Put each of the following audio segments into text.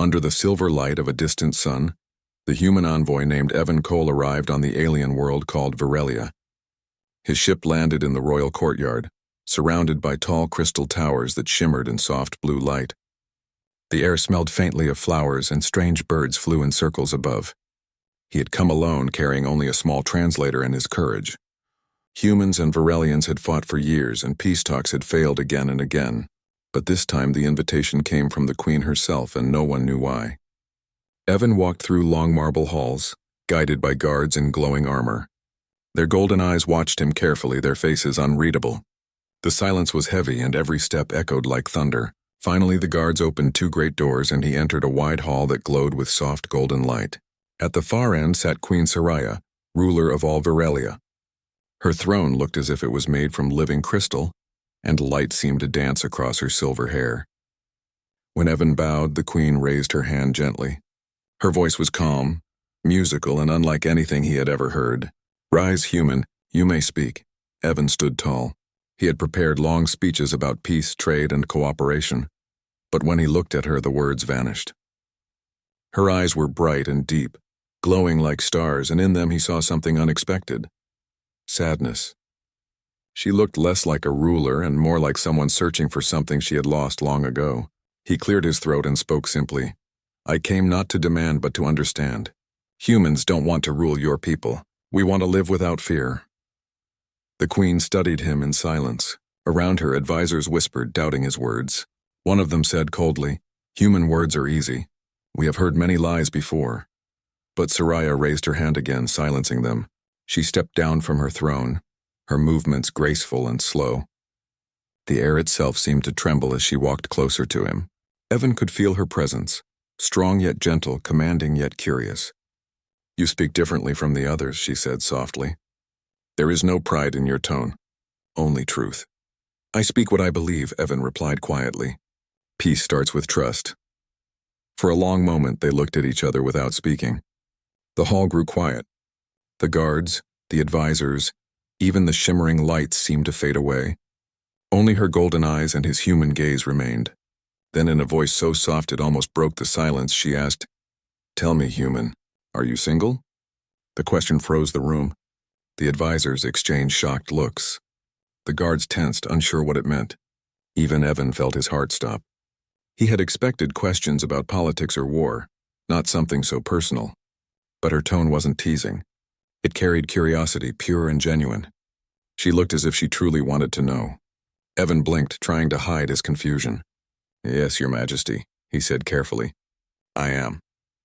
Under the silver light of a distant sun, the human envoy named Evan Cole arrived on the alien world called Virelia. His ship landed in the royal courtyard, surrounded by tall crystal towers that shimmered in soft blue light. The air smelled faintly of flowers and strange birds flew in circles above. He had come alone, carrying only a small translator and his courage. Humans and Virelians had fought for years and peace talks had failed again and again. But this time the invitation came from the Queen herself and no one knew why. Evan walked through long marble halls, guided by guards in glowing armor. Their golden eyes watched him carefully, their faces unreadable. The silence was heavy and every step echoed like thunder. Finally the guards opened two great doors and he entered a wide hall that glowed with soft golden light. At the far end sat Queen Soraya, ruler of all Virelia. Her throne looked as if it was made from living crystal, and light seemed to dance across her silver hair. When Evan bowed, the Queen raised her hand gently. Her voice was calm, musical, and unlike anything he had ever heard. "Rise, human, you may speak." Evan stood tall. He had prepared long speeches about peace, trade, and cooperation, but when he looked at her, the words vanished. Her eyes were bright and deep, glowing like stars, and in them he saw something unexpected: sadness. She looked less like a ruler and more like someone searching for something she had lost long ago. He cleared his throat and spoke simply. "I came not to demand but to understand. Humans don't want to rule your people. We want to live without fear." The Queen studied him in silence. Around her, advisors whispered, doubting his words. One of them said coldly, "Human words are easy. We have heard many lies before." But Soraya raised her hand again, silencing them. She stepped down from her throne, her movements graceful and slow. The air itself seemed to tremble as she walked closer to him. Evan could feel her presence, strong yet gentle, commanding yet curious. "You speak differently from the others," she said softly. "There is no pride in your tone, only truth." "I speak what I believe," Evan replied quietly. "Peace starts with trust." For a long moment they looked at each other without speaking. The hall grew quiet. The guards, the advisors, even the shimmering lights seemed to fade away. Only her golden eyes and his human gaze remained. Then in a voice so soft it almost broke the silence, she asked, "Tell me, human, are you single?" The question froze the room. The advisors exchanged shocked looks. The guards tensed, unsure what it meant. Even Evan felt his heart stop. He had expected questions about politics or war, not something so personal. But her tone wasn't teasing. It carried curiosity, pure and genuine. She looked as if she truly wanted to know. Evan blinked, trying to hide his confusion. "Yes, Your Majesty," he said carefully. "I am."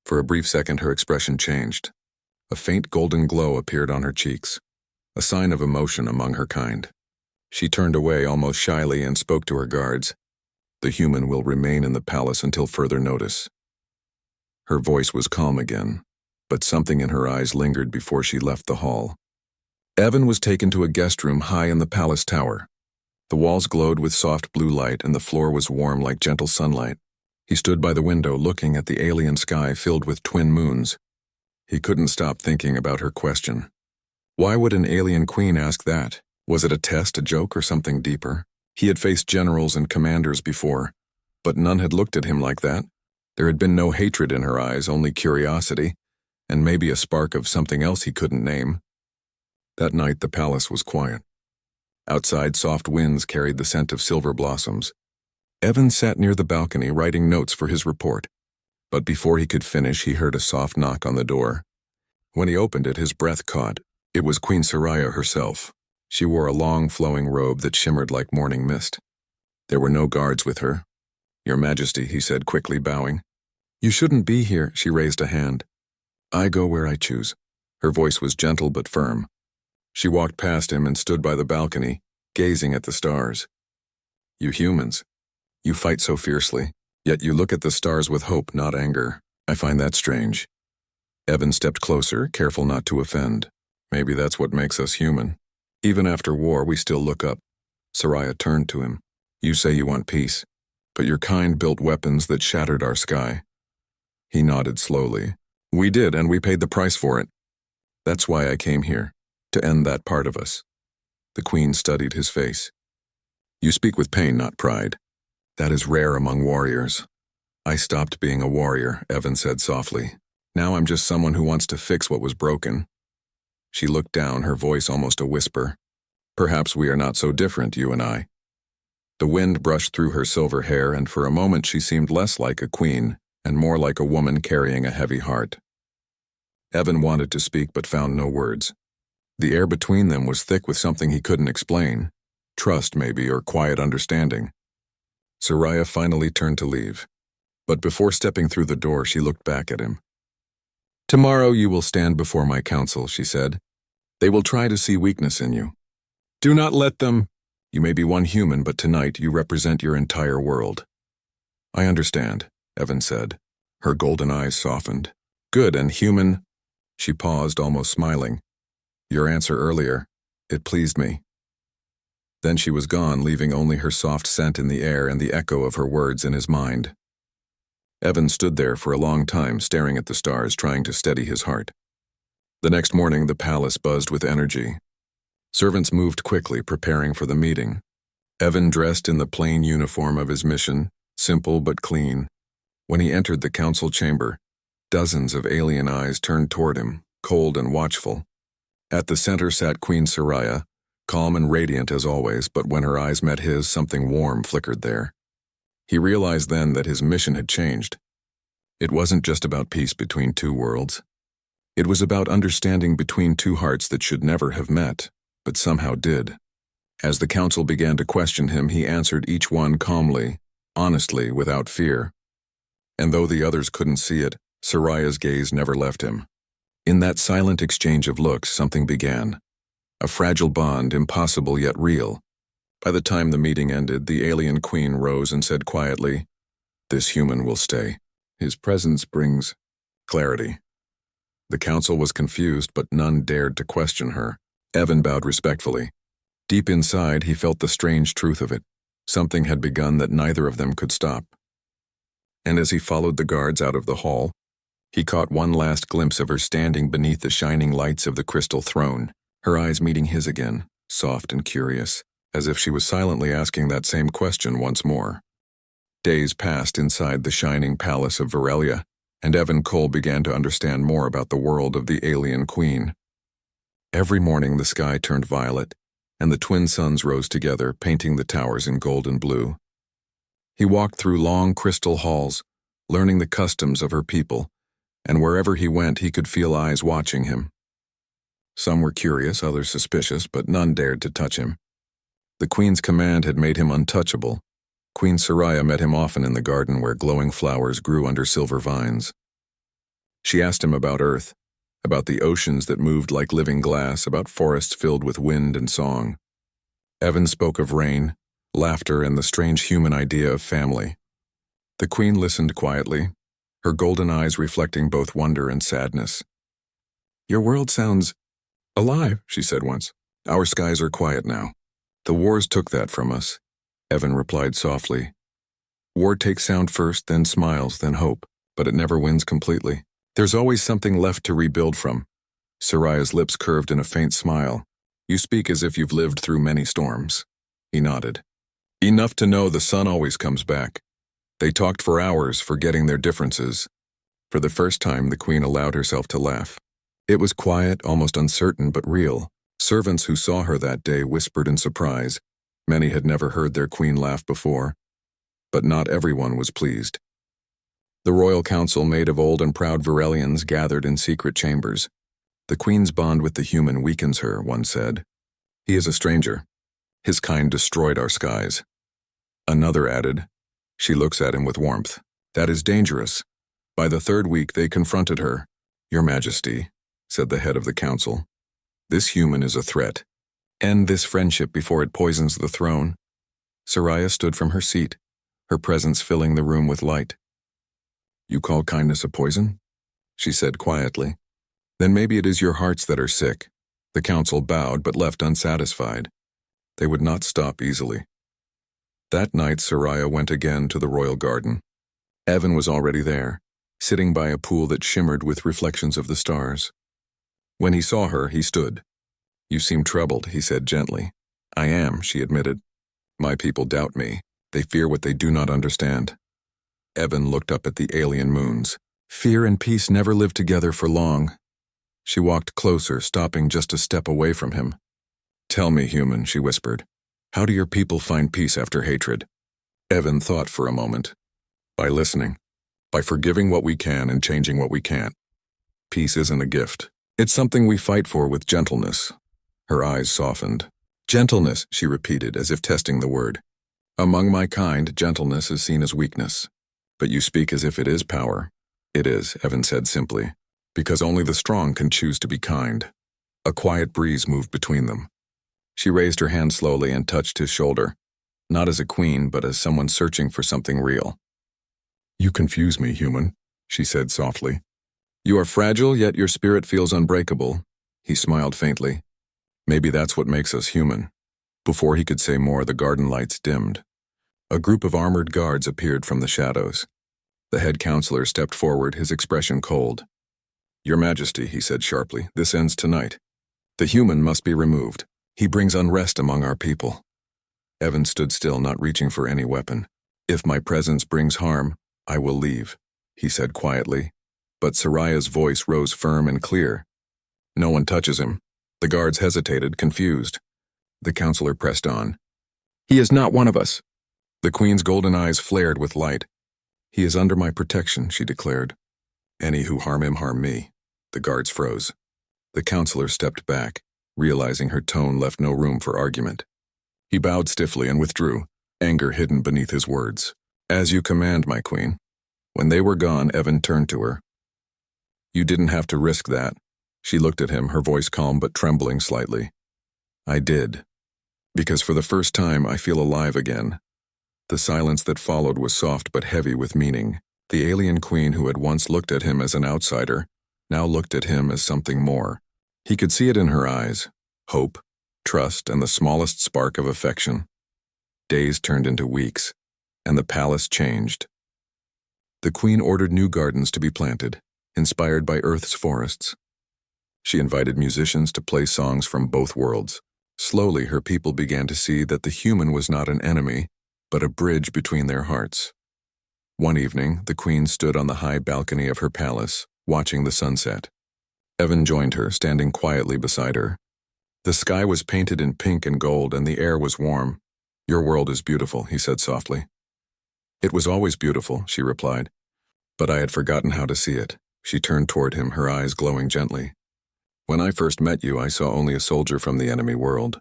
For a brief second her expression changed. A faint golden glow appeared on her cheeks, a sign of emotion among her kind. She turned away almost shyly and spoke to her guards. "The human will remain in the palace until further notice." Her voice was calm again, but something in her eyes lingered before she left the hall. Evan was taken to a guest room high in the palace tower. The walls glowed with soft blue light and the floor was warm like gentle sunlight. He stood by the window looking at the alien sky filled with twin moons. He couldn't stop thinking about her question. Why would an alien queen ask that? Was it a test, a joke, or something deeper? He had faced generals and commanders before, but none had looked at him like that. There had been no hatred in her eyes, only curiosity, and maybe a spark of something else he couldn't name. That night the palace was quiet. Outside, soft winds carried the scent of silver blossoms. Evan sat near the balcony writing notes for his report, but before he could finish he heard a soft knock on the door. When he opened it, his breath caught. It was Queen Soraya herself. She wore a long flowing robe that shimmered like morning mist. There were no guards with her. "Your Majesty," he said quickly, bowing. "You shouldn't be here," she raised a hand. "I go where I choose." Her voice was gentle but firm. She walked past him and stood by the balcony, gazing at the stars. "You humans, you fight so fiercely, yet you look at the stars with hope, not anger. I find that strange." Evan stepped closer, careful not to offend. "Maybe that's what makes us human. Even after war, we still look up." Soraya turned to him. "You say you want peace, but your kind built weapons that shattered our sky." He nodded slowly. "We did, and we paid the price for it. That's why I came here, to end that part of us." The Queen studied his face. "You speak with pain, not pride. That is rare among warriors. I stopped being a warrior, Evan said softly. Now I'm just someone who wants to fix what was broken. She looked down, her voice almost a whisper. Perhaps we are not so different, you and I. The wind brushed through her silver hair, and for a moment she seemed less like a queen and more like a woman carrying a heavy heart. Evan wanted to speak but found no words. The air between them was thick with something he couldn't explain. Trust, maybe, or quiet understanding. Soraya finally turned to leave. But before stepping through the door, she looked back at him. Tomorrow you will stand before my council, she said. They will try to see weakness in you. Do not let them. You may be one human, but tonight you represent your entire world. I understand, Evan said. Her golden eyes softened. Good and human. She paused, almost smiling. Your answer earlier, it pleased me. Then she was gone, leaving only her soft scent in the air and the echo of her words in his mind. Evan stood there for a long time, staring at the stars, trying to steady his heart. The next morning, the palace buzzed with energy. Servants moved quickly, preparing for the meeting. Evan dressed in the plain uniform of his mission, simple but clean. When he entered the council chamber, dozens of alien eyes turned toward him, cold and watchful. At the center sat Queen Soraya, calm and radiant as always, but when her eyes met his, something warm flickered there. He realized then that his mission had changed. It wasn't just about peace between two worlds. It was about understanding between two hearts that should never have met, but somehow did. As the council began to question him, he answered each one calmly, honestly, without fear. And though the others couldn't see it, Soraya's gaze never left him. In that silent exchange of looks, something began. A fragile bond, impossible yet real. By the time the meeting ended, the alien queen rose and said quietly, "This human will stay. His presence brings clarity." The council was confused, but none dared to question her. Evan bowed respectfully. Deep inside, he felt the strange truth of it. Something had begun that neither of them could stop. And as he followed the guards out of the hall, he caught one last glimpse of her standing beneath the shining lights of the crystal throne, her eyes meeting his again, soft and curious, as if she was silently asking that same question once more. Days passed inside the shining palace of Virelia, and Evan Cole began to understand more about the world of the alien queen. Every morning the sky turned violet, and the twin suns rose together, painting the towers in gold and blue. He walked through long crystal halls, learning the customs of her people, and wherever he went he could feel eyes watching him. Some were curious, others suspicious, but none dared to touch him. The queen's command had made him untouchable. Queen Soraya met him often in the garden where glowing flowers grew under silver vines. She asked him about Earth, about the oceans that moved like living glass, about forests filled with wind and song. Evan spoke of rain, laughter, and the strange human idea of family. The queen listened quietly, her golden eyes reflecting both wonder and sadness. "Your world sounds alive," she said once. "Our skies are quiet now. The wars took that from us," Evan replied softly. "War takes sound first, then smiles, then hope, but it never wins completely. There's always something left to rebuild from." Soraya's lips curved in a faint smile. "You speak as if you've lived through many storms." He nodded. "Enough to know the sun always comes back." They talked for hours, forgetting their differences. For the first time, the queen allowed herself to laugh. It was quiet, almost uncertain, but real. Servants who saw her that day whispered in surprise. Many had never heard their queen laugh before. But not everyone was pleased. The royal council, made of old and proud Virelians, gathered in secret chambers. "The queen's bond with the human weakens her," one said. "He is a stranger. His kind destroyed our skies." Another added, "She looks at him with warmth. That is dangerous." By the third week they confronted her. "Your Majesty," said the head of the council, "this human is a threat. End this friendship before it poisons the throne." Soraya stood from her seat, her presence filling the room with light. "You call kindness a poison?" she said quietly. "Then maybe it is your hearts that are sick." The council bowed but left unsatisfied. They would not stop easily. That night Soraya went again to the royal garden. Evan was already there, sitting by a pool that shimmered with reflections of the stars. When he saw her, he stood. "You seem troubled," he said gently. "I am," she admitted. "My people doubt me. They fear what they do not understand." Evan looked up at the alien moons. Fear and peace never lived together for long. She walked closer, stopping just a step away from him. Tell me, human, she whispered. How do your people find peace after hatred? Evan thought for a moment. By listening. By forgiving what we can and changing what we can't. Peace isn't a gift. It's something we fight for with gentleness. Her eyes softened. Gentleness, she repeated, as if testing the word. Among my kind, gentleness is seen as weakness. But you speak as if it is power. It is, Evan said simply, because only the strong can choose to be kind. A quiet breeze moved between them. She raised her hand slowly and touched his shoulder, not as a queen, but as someone searching for something real. You confuse me, human, she said softly. You are fragile, yet your spirit feels unbreakable. He smiled faintly. Maybe that's what makes us human. Before he could say more, the garden lights dimmed. A group of armored guards appeared from the shadows. The head counselor stepped forward, his expression cold. Your Majesty, he said sharply, this ends tonight. The human must be removed. He brings unrest among our people. Evan stood still, not reaching for any weapon. If my presence brings harm, I will leave, he said quietly. But Soraya's voice rose firm and clear. No one touches him. The guards hesitated, confused. The counselor pressed on. He is not one of us. The queen's golden eyes flared with light. He is under my protection, she declared. Any who harm him harm me. The guards froze. The counselor stepped back, realizing her tone left no room for argument. He bowed stiffly and withdrew, anger hidden beneath his words. As you command, my queen. When they were gone, Evan turned to her. You didn't have to risk that. She looked at him, her voice calm but trembling slightly. I did. Because for the first time, I feel alive again. The silence that followed was soft but heavy with meaning. The alien queen who had once looked at him as an outsider, now looked at him as something more. He could see it in her eyes. Hope, trust, and the smallest spark of affection. Days turned into weeks, and the palace changed. The queen ordered new gardens to be planted, inspired by Earth's forests. She invited musicians to play songs from both worlds. Slowly, her people began to see that the human was not an enemy, but a bridge between their hearts. One evening, the queen stood on the high balcony of her palace, watching the sunset. Evan joined her, standing quietly beside her. The sky was painted in pink and gold, and the air was warm. Your world is beautiful, he said softly. It was always beautiful, she replied. But I had forgotten how to see it. She turned toward him, her eyes glowing gently. When I first met you, I saw only a soldier from the enemy world.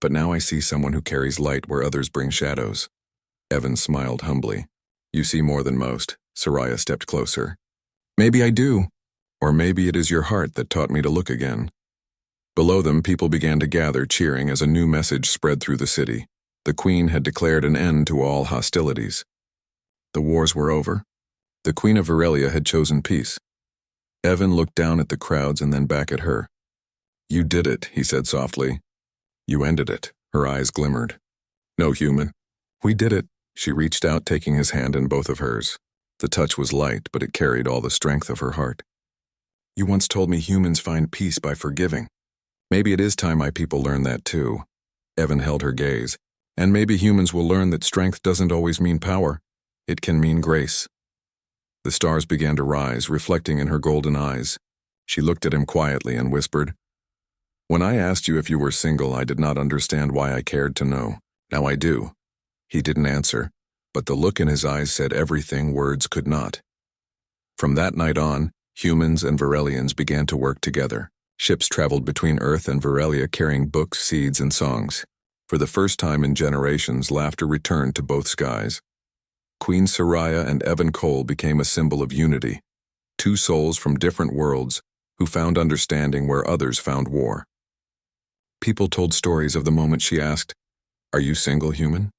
But now I see someone who carries light where others bring shadows. Evan smiled humbly. You see more than most. Soraya stepped closer. Maybe I do. Or maybe it is your heart that taught me to look again. Below them, people began to gather, cheering as a new message spread through the city. The queen had declared an end to all hostilities. The wars were over. The Queen of Virelia had chosen peace. Evan looked down at the crowds and then back at her. You did it, he said softly. You ended it. Her eyes glimmered. No, human. We did it. She reached out, taking his hand in both of hers. The touch was light, but it carried all the strength of her heart. You once told me humans find peace by forgiving. Maybe it is time my people learn that too. Evan held her gaze. And maybe humans will learn that strength doesn't always mean power. It can mean grace. The stars began to rise, reflecting in her golden eyes. She looked at him quietly and whispered, When I asked you if you were single, I did not understand why I cared to know. Now I do. He didn't answer, but the look in his eyes said everything words could not. From that night on, humans and Virelians began to work together. Ships traveled between Earth and Virelia carrying books, seeds, and songs. For the first time in generations, laughter returned to both skies. Queen Soraya and Evan Cole became a symbol of unity, two souls from different worlds who found understanding where others found war. People told stories of the moment she asked, Are you single, human?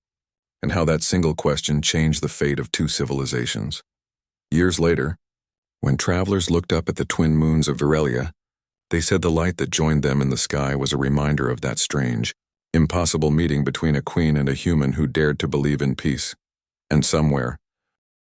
And how that single question changed the fate of two civilizations. Years later, when travelers looked up at the twin moons of Virelia, they said the light that joined them in the sky was a reminder of that strange, impossible meeting between a queen and a human who dared to believe in peace. And somewhere,